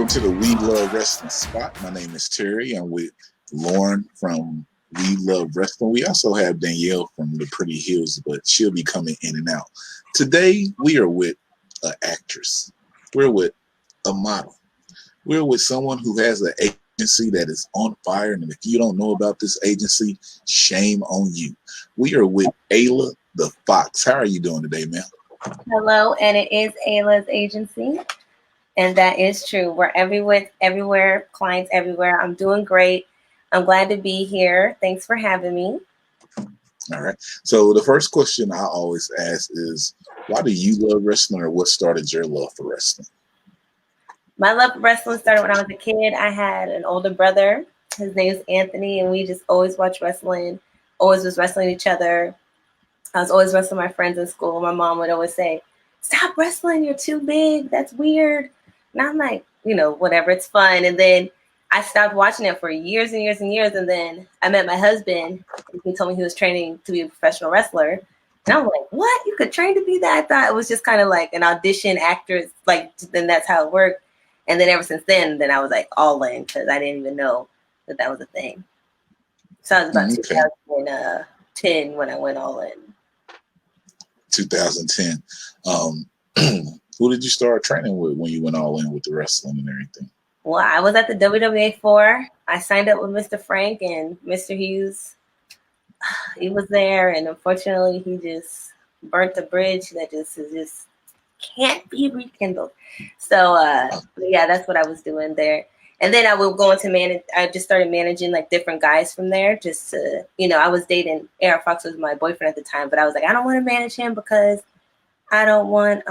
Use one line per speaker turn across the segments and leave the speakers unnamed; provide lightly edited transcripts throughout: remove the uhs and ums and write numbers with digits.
to the We Love Wrestling spot. My name is Terry. I'm with Lauren from We Love Wrestling. We also have Danielle from the Pretty Hills, but she'll be coming in and out. Today, we are with an actress. We're with a model. We're with someone who has an agency that is on fire. And if you don't know about this agency, shame on you. We are with Ayla The Fox. How are you doing today, ma'am?
Hello, and it is Ayla's agency. And that is true. We're everywhere, clients everywhere. I'm doing great. I'm glad to be here. Thanks for having me.
All right. So the first question I always ask is, why do you love wrestling, or what started your love for wrestling?
My love for wrestling started when I was a kid. I had an older brother. His name is Anthony, and we just always watched wrestling, always was wrestling each other. I was always wrestling my friends in school. My mom would always say, "Stop wrestling, you're too big. That's weird." And I'm like, whatever, it's fun. And then I stopped watching it for years and years and years. And then I met my husband. And he told me he was training to be a professional wrestler. And I was like, what? You could train to be that? I thought it was just kind of like an audition actress. Like, then that's how it worked. And then ever since then I was like all in, because I didn't even know that was a thing. So I was about 2010 when I went all in.
2010. Who did you start training with when you went all in with the wrestling and everything?
Well, I was at the WWA 4. I signed up with Mr. Frank, and Mr. Hughes, he was there, and unfortunately he just burnt the bridge that just can't be rekindled. So yeah, that's what I was doing there. And then I would go into manage. I just started managing like different guys from there. Just to, I was dating Ayla Fox was my boyfriend at the time, but I was like, I don't want to manage him because I don't want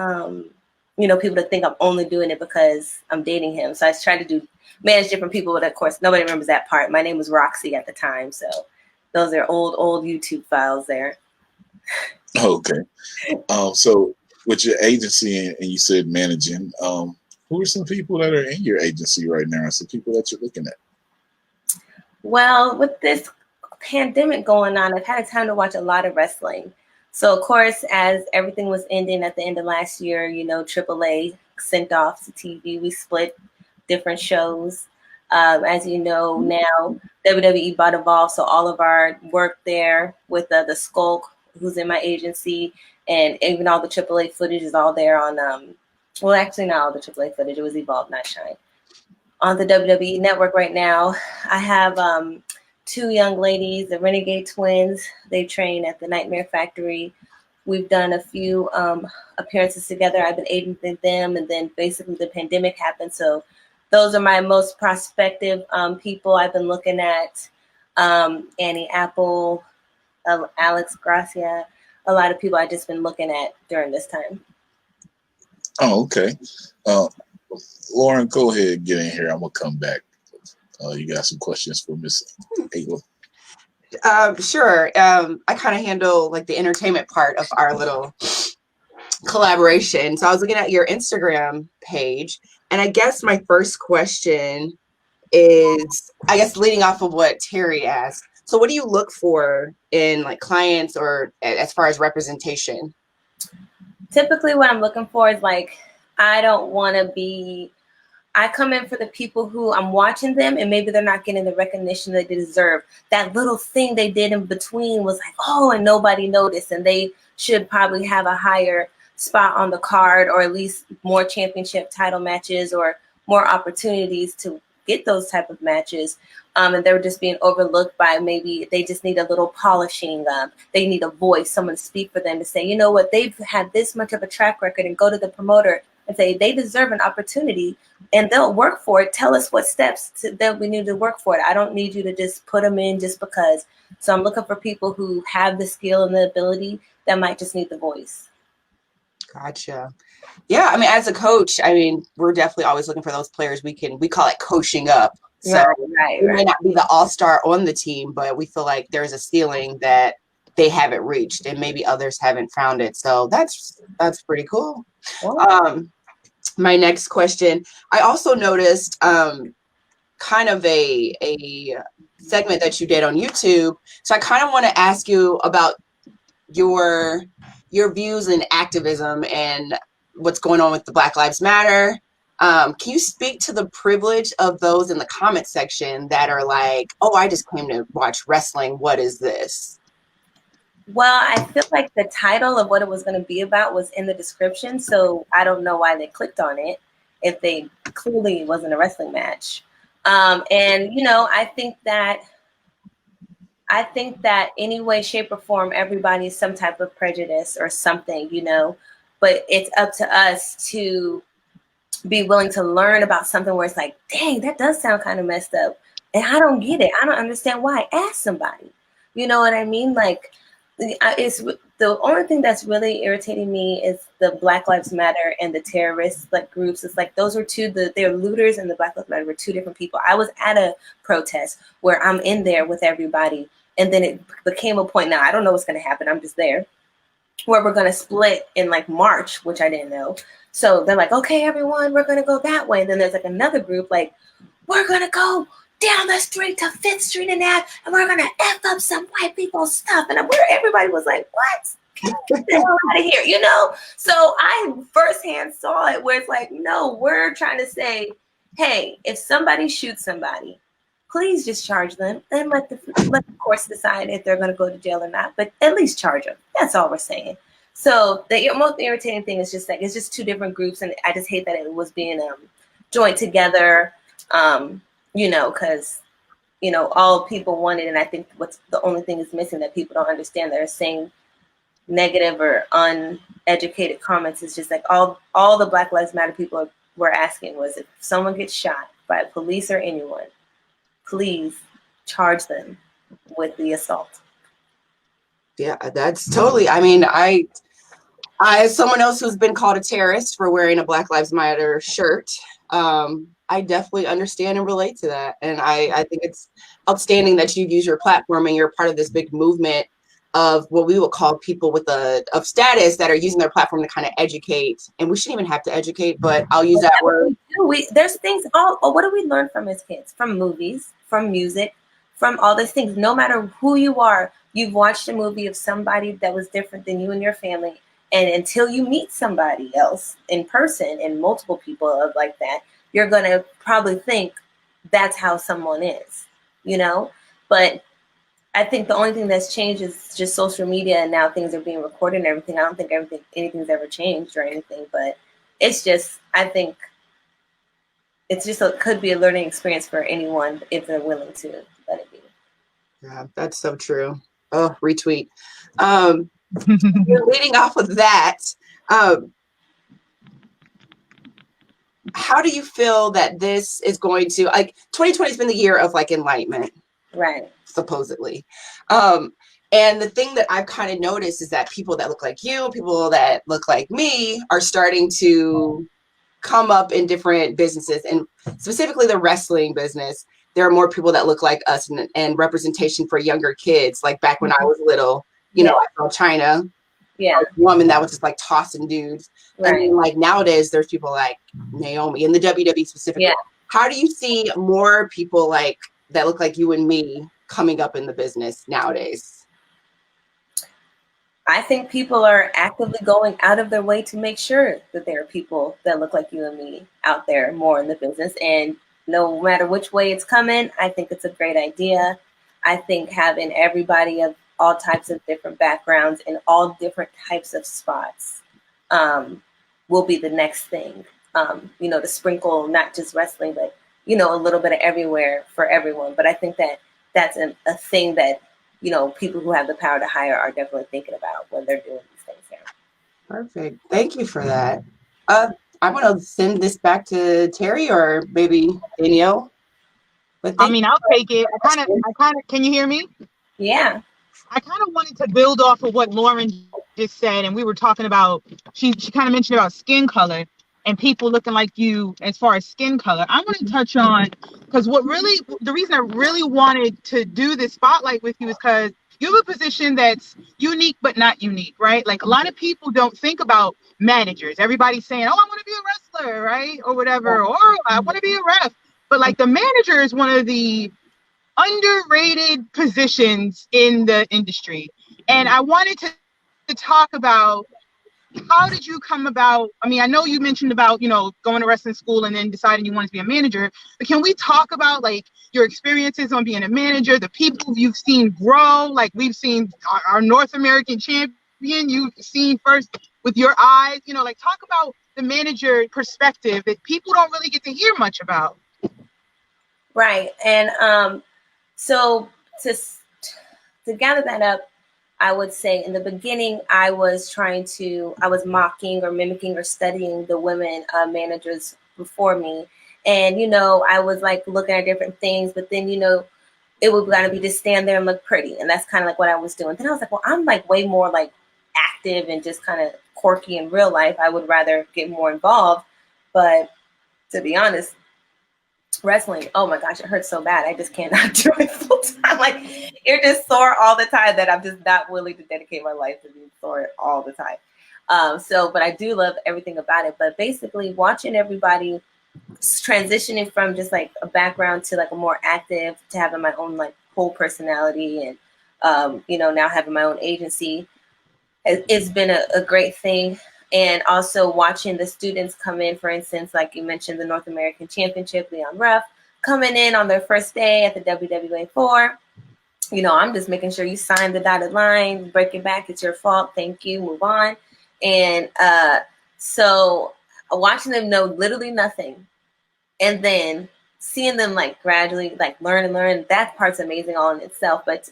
people to think I'm only doing it because I'm dating him. So I tried to manage different people, but of course nobody remembers that part. My name was Roxy at the time, so those are old YouTube files there.
Okay. So with your agency and you said managing, who are some people that are in your agency right now? Some people that you're looking at?
Well, with this pandemic going on, I've had time to watch a lot of wrestling. So, of course, as everything was ending at the end of last year, AAA sent off to TV. We split different shows. As you know, now WWE bought Evolve, so all of our work there with the Skulk, who's in my agency, and even all the AAA footage is all there on, well, actually not all the AAA footage. It was Evolve, not Shine. On the WWE Network right now, I have two young ladies, the Renegade Twins. They train at the Nightmare Factory. We've done a few appearances together. I've been aiding them, and then basically the pandemic happened. So those are my most prospective people. I've been looking at Annie Apple, Alex Gracia, a lot of people I've just been looking at during this time.
Oh, okay. Lauren, go ahead and get in here. I'm going to come back. You got some questions for Miss Ayla?
Sure. I kind of handle like the entertainment part of our little collaboration. So I was looking at your Instagram page, and I guess my first question is, leading off of what Terry asked. So what do you look for in like clients or as far as representation?
Typically what I'm looking for is like, I come in for the people who I'm watching them and maybe they're not getting the recognition that they deserve. That little thing they did in between was like, oh, and nobody noticed, and they should probably have a higher spot on the card, or at least more championship title matches or more opportunities to get those type of matches. And they're just being overlooked by, maybe they just need a little polishing. They need a voice, someone to speak for them, to say, you know what, they've had this much of a track record, and go to the promoter and say they deserve an opportunity, and they'll work for it. Tell us what steps that we need to work for it. I don't need you to just put them in just because. So I'm looking for people who have the skill and the ability that might just need the voice.
Gotcha. Yeah, I mean, as a coach, we're definitely always looking for those players we call it coaching up. So
right.
We may not be the all-star on the team, but we feel like there's a ceiling that they haven't reached, and maybe others haven't found it. So that's pretty cool.
Wow.
My next question, I also noticed kind of a segment that you did on YouTube. So I kind of want to ask you about your views and activism and what's going on with the Black Lives Matter Can you speak to the privilege of those in the comment section that are like, oh, I just came to watch wrestling. What is this?
Well, I feel like the title of what it was going to be about was in the description, so I don't know why they clicked on it if they clearly wasn't a wrestling match. And I think that any way, shape, or form, everybody's some type of prejudice or something, but it's up to us to be willing to learn about something where it's like, dang, that does sound kind of messed up. And I don't get it. I don't understand why. Ask somebody. You know what I mean? Like, it's the only thing that's really irritating me is the Black Lives Matter and the terrorists like groups. It's like those were they're looters, and the Black Lives Matter were two different people. I was at a protest where I'm in there with everybody, and then it became a point. Now I don't know what's going to happen. I'm just there, where we're going to split in like March, which I didn't know. So they're like, okay, everyone, we're going to go that way. And then there's like another group like, we're going to go down the street to 5th Street and that, and we're going to F up some white people's stuff. And everybody was like, what? Get the hell out of here, So I firsthand saw it where it's like, no, we're trying to say, hey, if somebody shoots somebody, please just charge them and let the courts decide if they're going to go to jail or not. But at least charge them. That's all we're saying. So the most irritating thing is just like it's just two different groups, and I just hate that it was being joined together. Because all people wanted, and I think what's the only thing is missing that people don't understand. They're saying negative or uneducated comments is just like all the Black Lives Matter people were asking was if someone gets shot by police or anyone, please charge them with the assault.
Yeah, that's totally. I mean, I as someone else who's been called a terrorist for wearing a Black Lives Matter shirt, I definitely understand and relate to that. And I think it's outstanding that you use your platform and you're part of this big movement of what we would call people of status that are using their platform to kind of educate. And we shouldn't even have to educate, but I'll use that word.
There's things, what do we learn from as kids? From movies, from music, from all these things. No matter who you are, you've watched a movie of somebody that was different than you and your family. And until you meet somebody else in person and multiple people of like that, you're going to probably think that's how someone is, But I think the only thing that's changed is just social media, and now things are being recorded and everything. I don't think anything's ever changed or anything, but it's just, I think it's just could be a learning experience for anyone if they're willing to let it be.
Yeah, that's so true. Oh, retweet. Leading off of that, how do you feel that this is going to, like, 2020 has been the year of like enlightenment,
right?
Supposedly. And the thing that I've kind of noticed is that people that look like you, people that look like me are starting to come up in different businesses, and specifically the wrestling business. There are more people that look like us, and representation for younger kids. Like back when I was little, I saw China, a woman that was just like tossing dudes. Right. And then like nowadays there's people like Naomi in the WWE specifically. Yeah. How do you see more people like that look like you and me coming up in the business nowadays?
I think people are actively going out of their way to make sure that there are people that look like you and me out there more in the business. And no matter which way it's coming, I think it's a great idea. I think having everybody of all types of different backgrounds in all different types of spots will be the next thing. To sprinkle not just wrestling, but, a little bit of everywhere for everyone. But I think that that's a thing that, people who have the power to hire are definitely thinking about when they're doing these things here.
Perfect. Thank you for that. I'm going to send this back to Terry or maybe Danielle.
But I'll take it. I kind of, can you hear me?
Yeah.
I kind of wanted to build off of what Lauren just said, and we were talking about, she kind of mentioned about skin color and people looking like you as far as skin color. I want to touch on, because the reason I really wanted to do this spotlight with you is because you have a position that's unique but not unique, right? Like a lot of people don't think about managers. Everybody's saying, oh, I want to be a wrestler, right? Or whatever, or I want to be a ref. But like the manager is one of the underrated positions in the industry. And I wanted to talk about how did you come about? I mean, I know you mentioned about, going to wrestling school and then deciding you wanted to be a manager, but can we talk about like your experiences on being a manager, the people you've seen grow? Like we've seen our North American champion, you've seen first with your eyes, like talk about the manager perspective that people don't really get to hear much about.
Right. And so to gather that up, I would say in the beginning, I was mocking or mimicking or studying the women managers before me. And, I was like looking at different things, but then, it would gotta be to stand there and look pretty. And that's kind of like what I was doing. Then I was like, well, I'm like way more like active and just kind of quirky in real life. I would rather get more involved. But to be honest, wrestling, oh my gosh, it hurts so bad. I just cannot do it full time. Like you're just sore all the time that I'm just not willing to dedicate my life to being sore all the time. But I do love everything about it. But basically watching everybody transitioning from just like a background to like a more active, to having my own like whole personality and, now having my own agency, it's been a great thing. And also watching the students come in, for instance, like you mentioned, the North American Championship, Leon Ruff, coming in on their first day at the WWA 4. I'm just making sure you sign the dotted line, break it back. It's your fault. Thank you. Move on. And so watching them know literally nothing and then seeing them like gradually like learn and learn, that part's amazing all in itself. But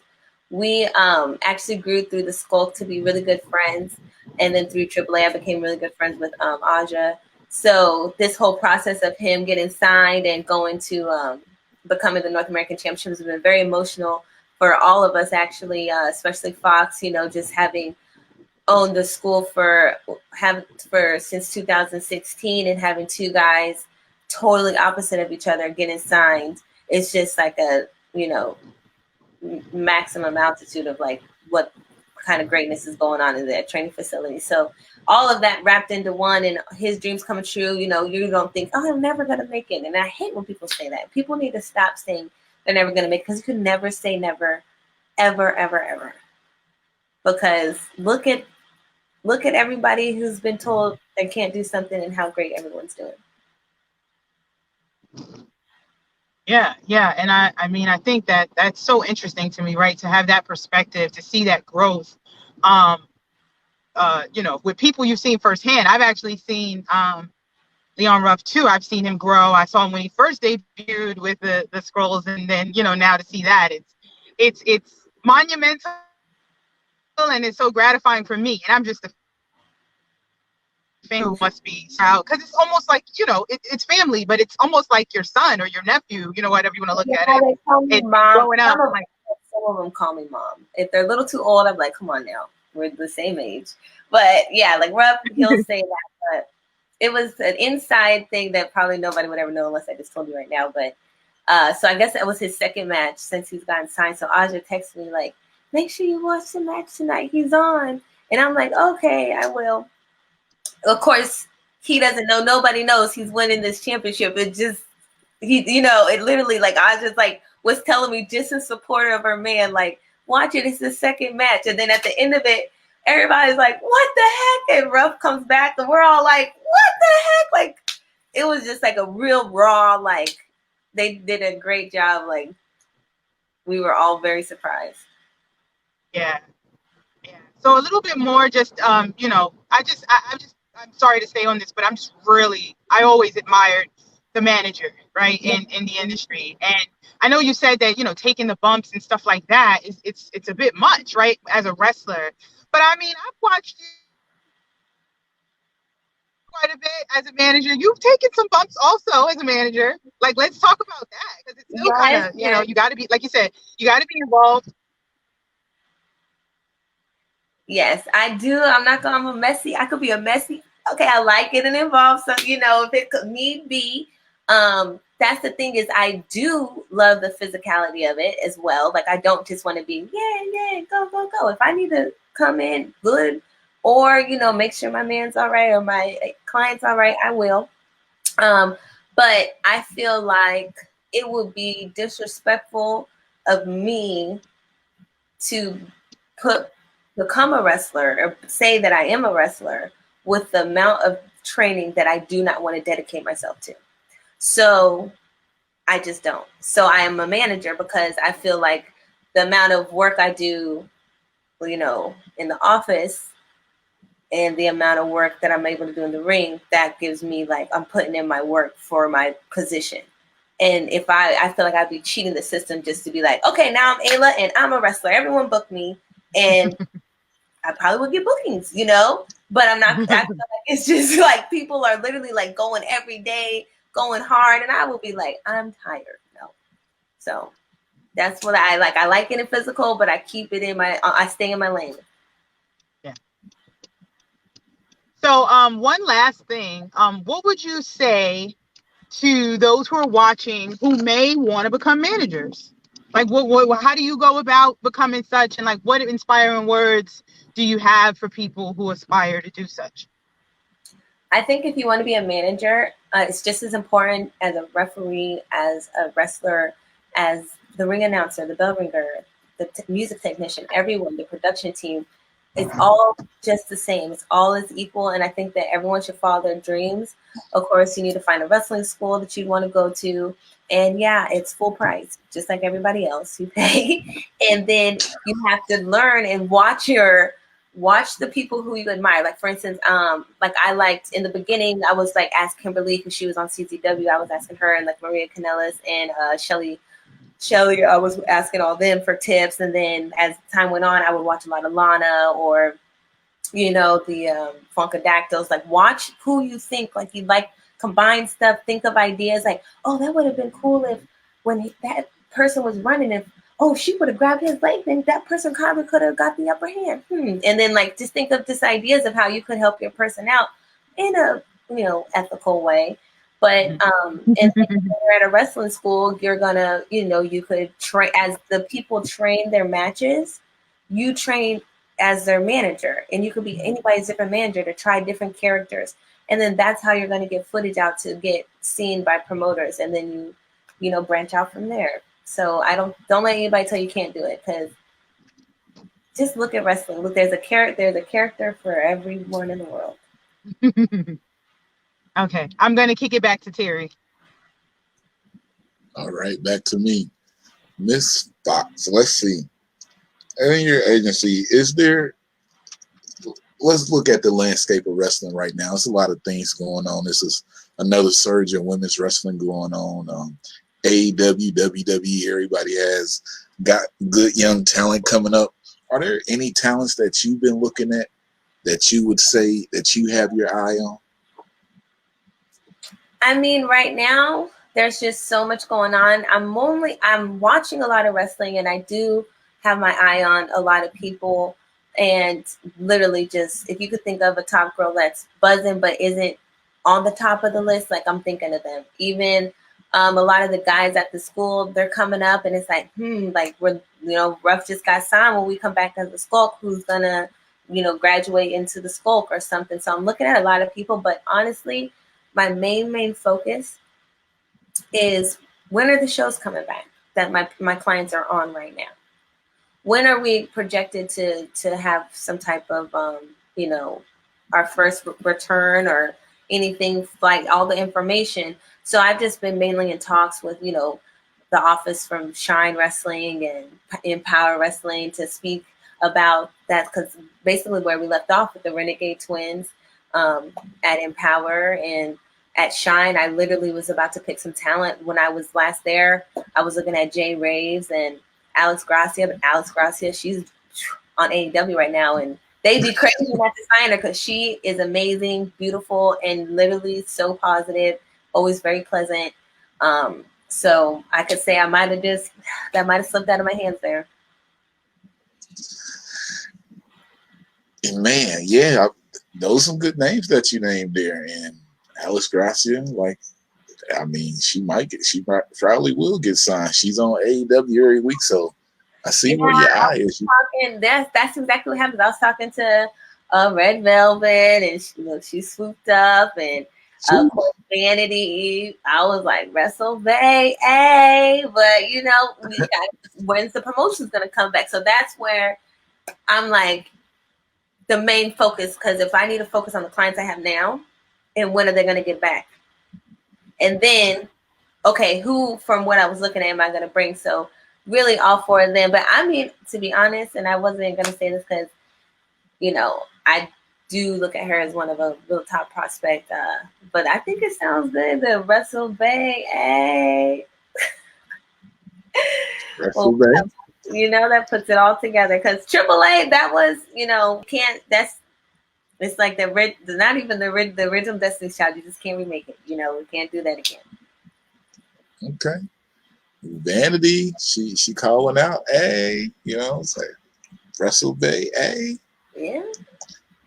we actually grew through the Skulk to be really good friends. And then through AAA, I became really good friends with Aja. So this whole process of him getting signed and going to becoming the North American Championship has been very emotional for all of us, actually, especially Fox, just having owned the school for since 2016 and having two guys totally opposite of each other getting signed. It's just like a, maximum altitude of like what kind of greatness is going on in that training facility. So all of that wrapped into one, and his dreams coming true. You don't think, oh, I'm never gonna make it. And I hate when people say that. People need to stop saying they're never gonna make it, because you can never say never, ever, ever, ever. Because look at everybody who's been told they can't do something and how great everyone's doing.
Yeah. And I mean, I think that that's so interesting to me, right? To have that perspective, to see that growth, with people you've seen firsthand. I've actually seen Leon Ruff too. I've seen him grow. I saw him when he first debuted with the Scrolls, and then, now to see that, it's monumental, and it's so gratifying for me. And I'm just a fan who must be proud, because it's almost like, it's family, but it's almost like your son or your nephew, whatever you want to look at it.
They call me
It's
mom.
growing up.
Some of them call me mom. If they're a little too old, I'm like, come on now, we're the same age. But yeah, like Ruff, he'll say that. But it was an inside thing that probably nobody would ever know unless I just told you right now. But so I guess that was his second match since he's gotten signed. So Aja texted me like, make sure you watch the match tonight. He's on. And I'm like, okay, I will. Of course, he doesn't know. Nobody knows he's winning this championship. It just, it literally, like, I just like was telling me just in support of her man, like, watch it. It's the second match. And then at the end of it, everybody's like, what the heck? And Ruff comes back and we're all like, what the heck? Like, it was just like a real raw, like, they did a great job. Like, we were all very surprised.
Yeah. So a little bit more, just I'm sorry to stay on this, but I always admired the manager, right, in the industry. And I know you said that, taking the bumps and stuff like that it's a bit much, right, as a wrestler. But I mean, I've watched you quite a bit as a manager. You've taken some bumps also as a manager. Like, let's talk about that, because it's still kind of, you got to be, like you said, you got to be involved.
Yes, I do. I'm a messy. I could be a messy. Okay, I like getting involved. So, if it could need be, that's the thing, is I do love the physicality of it as well. Like, I don't just want to be, yeah, go, go, go. If I need to come in good, or, make sure my man's all right or my client's all right, I will. But I feel like it would be disrespectful of me to become a wrestler or say that I am a wrestler with the amount of training that I do not want to dedicate myself to. So I just don't. So I am a manager because I feel like the amount of work I do, you know, in the office and the amount of work that I'm able to do in the ring, that gives me like, I'm putting in my work for my position. And if I feel like I'd be cheating the system just to be like, okay, now I'm Ayla and I'm a wrestler. Everyone book me. And I probably would get bookings, you know, but I'm not, I feel like it's just like people are literally like going every day, going hard. And I will be like, I'm tired. No. So that's what I like. I like it in physical, but I keep it in I stay in my lane.
Yeah. So, one last thing. What would you say to those who are watching who may want to become managers? Like, how do you go about becoming such, and like, what inspiring words do you have for people who aspire to do such?
I think if you want to be a manager, it's just as important as a referee, as a wrestler, as the ring announcer, the bell ringer, the music technician, everyone, the production team. It's all just the same. It's all is equal. And I think that everyone should follow their dreams. Of course, you need to find a wrestling school that you'd want to go to. And yeah, it's full price, just like everybody else. You pay. And then you have to learn and watch the people who you admire. Like for instance, like I liked in the beginning, I was like ask Kimberly because she was on CZW. I was asking her and like Maria Kanellis and Shelly. I was asking all them for tips, and then as time went on, I would watch a lot of Lana or you know the Funkadactyls. Like watch who you think like you like combine stuff. Think of ideas like, oh, that would have been cool if that person was running and oh, she would have grabbed his leg, then that person probably could have got the upper hand. And then like just think of just ideas of how you could help your person out in a ethical way. But and if you're at a wrestling school, you're gonna, you could train as the people train their matches, you train as their manager, and you could be anybody's different manager to try different characters. And then that's how you're gonna get footage out to get seen by promoters, and then you branch out from there. So I don't let anybody tell you can't do it, because just look at wrestling. Look, there's a character for everyone in the world.
Okay, I'm going to kick it back to Terry.
All right, back to me. Miss Fox, let's see. In your agency, let's look at the landscape of wrestling right now. There's a lot of things going on. This is another surge in women's wrestling going on. AEW, WWE, everybody has got good young talent coming up. Are there any talents that you've been looking at that you would say that you have your eye on?
I mean, right now there's just so much going on. I'm watching a lot of wrestling, and I do have my eye on a lot of people. And literally, just if you could think of a top girl that's buzzing but isn't on the top of the list, like I'm thinking of them. Even a lot of the guys at the school, they're coming up, and it's like, like we're Ruff just got signed. When we come back as a Skulk, who's gonna graduate into the Skulk or something? So I'm looking at a lot of people, but honestly, my main focus is when are the shows coming back that my clients are on right now? When are we projected to have some type of our first return or anything, like all the information? So I've just been mainly in talks with the office from Shine Wrestling and Empower Wrestling to speak about that, because basically where we left off with the Renegade Twins at Empower and at Shine, I literally was about to pick some talent. When I was last there, I was looking at Jay Raves and Alex Gracia, but Alex Gracia, she's on AEW right now, and they'd be crazy not to sign her because she is amazing, beautiful, and literally so positive, always very pleasant. So I could say that might have slipped out of my hands there.
And man, yeah, those are some good names that you named there. And Alice Gracia, I mean, she probably will get signed. She's on AEW every week, so I see where your eye is.
That's exactly what happened. I was talking to Red Velvet, and she swooped up, and of course Vanity. I was like, Wrestle Bay, but when's the promotion's gonna come back? So that's where I'm like, the main focus, because if I need to focus on the clients I have now and when are they going to get back, and then okay, who from what I was looking at am I going to bring? So really all four of them. But I mean, to be honest, and I wasn't going to say this because, you know, I do look at her as one of a real top prospect. But I think it sounds good. The Russell Bay, hey.
Russell
Well,
Bay.
you know, that puts it all together. Because AAA, that was, you know, it's like not even the original Destiny's Child. You just can't remake it. You know, we can't do that again.
Okay. Vanity, she calling out, hey, you know, it's like Russell Bay, hey.
Yeah.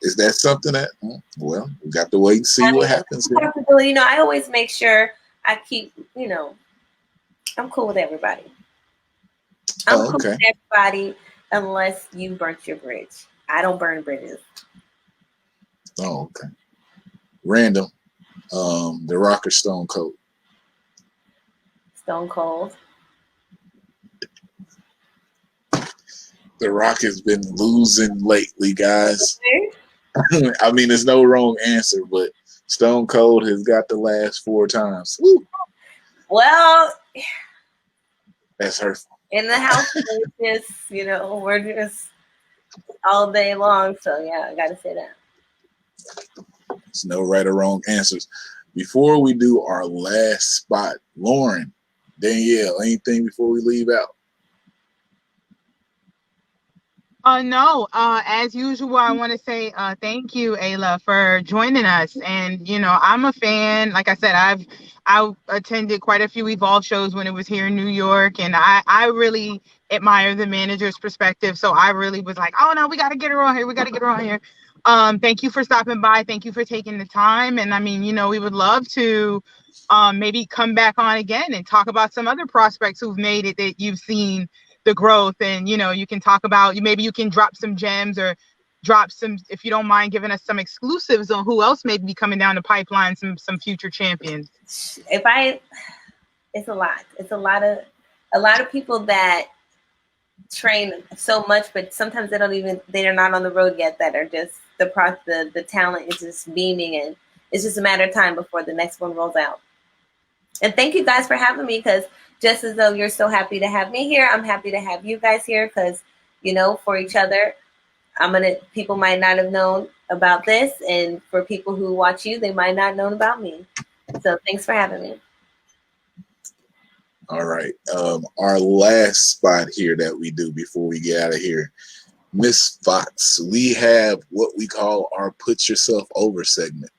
Is that something that, well, we got to wait and see what happens here.
You know, I always make sure I keep, you know, I'm cool with everybody. I'm cool
Okay.
with everybody unless you burnt your bridge. I don't burn bridges.
Oh, okay. Random. The Rocker Stone Cold.
Stone Cold.
The Rock has been losing lately, guys. I mean, there's no wrong answer, but Stone Cold has got the last 4 times. Woo.
Well,
That's hurtful.
in the house, it's just, you know, we're just all day long. So, yeah, I got to say that.
There's no right or wrong answers. Before we do our last spot, Lauren, Danielle, anything before we leave out?
No, as usual, I want to say thank you, Ayla, for joining us. And you know, I'm a fan. Like I said, I attended quite a few Evolve shows when it was here in New York, and I really admire the manager's perspective. So I really was like, oh no, we got to get her on here. We got to get her on here. Thank you for stopping by. Thank you for taking the time. And I mean, you know, we would love to maybe come back on again and talk about some other prospects who've made it that you've seen the growth. And you know, you can talk about, maybe you can drop some gems or drop some, if you don't mind giving us some exclusives on who else may be coming down the pipeline, some future champions.
It's a lot. It's a lot of people that train so much, but sometimes they're not on the road yet, that are just the talent is just beaming, and it's just a matter of time before the next one rolls out. And thank you guys for having me, because just as though you're so happy to have me here, I'm happy to have you guys here, because, you know, for each other, people might not have known about this, and for people who watch you, they might not have known about me. So thanks for having me.
All right. Our last spot here that we do before we get out of here, Miss Fox, we have what we call our Put Yourself Over segment.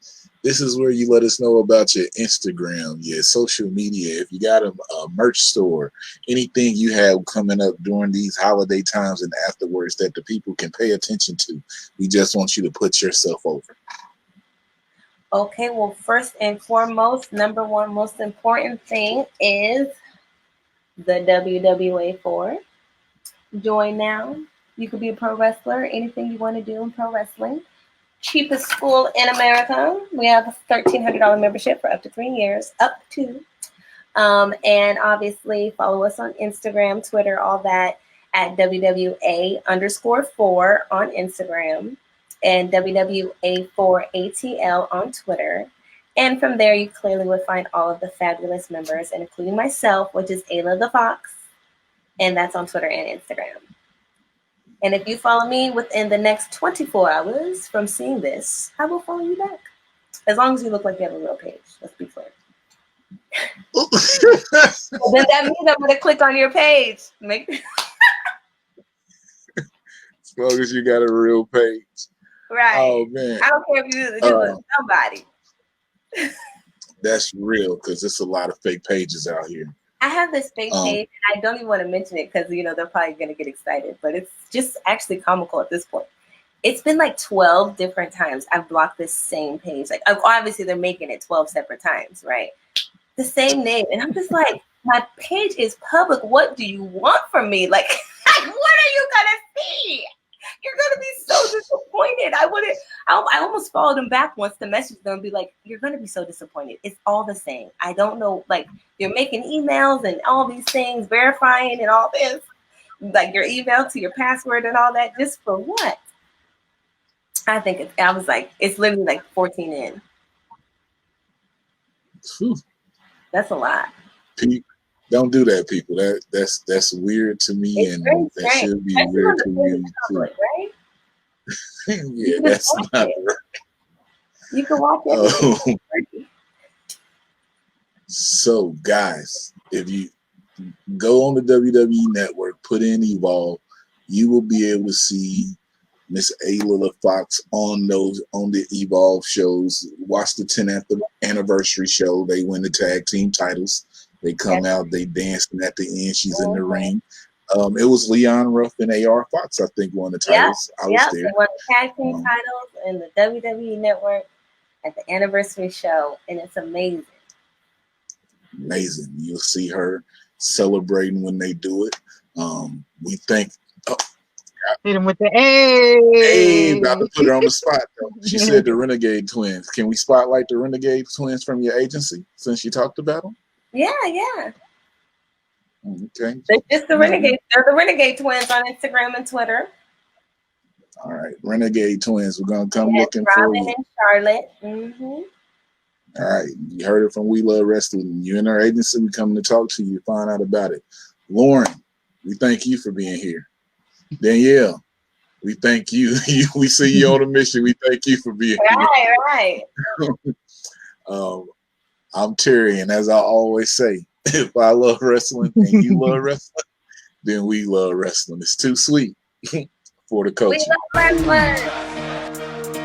This is where you let us know about your Instagram, your social media, if you got a merch store, anything you have coming up during these holiday times and afterwards that the people can pay attention to. We just want you to put yourself over.
Okay, well, first and foremost, number one most important thing is the WWA4. Join now. You could be a pro wrestler, anything you want to do in pro wrestling. Cheapest school in America. We have a $1,300 membership for up to 3 years, up to. And obviously follow us on Instagram, Twitter, all that at WWA_4 on Instagram and WWA4ATL on Twitter. And from there, you clearly would find all of the fabulous members, and including myself, which is Ayla The Fox. And that's on Twitter and Instagram. And if you follow me within the next 24 hours from seeing this, I will follow you back. As long as you look like you have a real page. Let's be clear. Well, then that means I'm going to click on your page.
As long as you got a real page.
Right.
Oh, man.
I don't care if you do somebody.
That's real, because there's a lot of fake pages out here.
I have this fake page, and I don't even want to mention it because, you know, they're probably going to get excited, but it's just actually comical at this point. It's been like 12 different times I've blocked this same page. Like, obviously, they're making it 12 separate times, right? The same name. And I'm just like, my page is public. What do you want from me? Like what are you going to see? You're going to be so disappointed. I almost followed them back once to message them and be like, you're going to be so disappointed. It's all the same. I don't know. Like, you're making emails and all these things, verifying and all this, like your email to your password and all that, just for what? I think I was like, it's literally like 14 in.
Whew.
That's a lot.
Don't do that, people. That's weird to me,
It's very
and that
strange,
should be
especially on
weird
the
to
viewing
you too.
public, right? You
Yeah,
can just
that's
watch
not
it.
right.
You can watch everything.
Um, so, guys, if you go on the WWE Network, put in Evolve, you will be able to see Miss Ayla The Fox on the Evolve shows. Watch the 10th anniversary show. They win the tag team titles. They come
Yes.
out, they dancing at the end. She's in the
Mhm.
ring. It was Leon Ruff and AR Fox, I think, won the titles. I was
Yep.
there.
They won the tag team
Um,
titles in the WWE Network at the anniversary show, and it's amazing.
Amazing. You'll see her celebrating when they do it. We think, oh,
Hit him with the
hey, about to
A.
put her on the spot, though. She said the Renegade Twins. Can we spotlight the Renegade Twins from your agency since you talked about them?
Yeah.
Okay.
They're just the
No,
Renegade. They're the Renegade Twins on Instagram and Twitter.
all right. Renegade Twins. We're going to come
Yes,
looking for
Robin
you.
and Charlotte. Mm-hmm.
All right. You heard it from We Love Wrestling. You're in our agency. We're coming to talk to you to find out about it. Lauren, we thank you for being here. Danielle, we thank you. We see you on a mission. We thank you for being here.
Right.
I'm Terry, and as I always say, if I love wrestling and you love wrestling, then we love wrestling. It's too sweet for the
We
culture.
love wrestlers.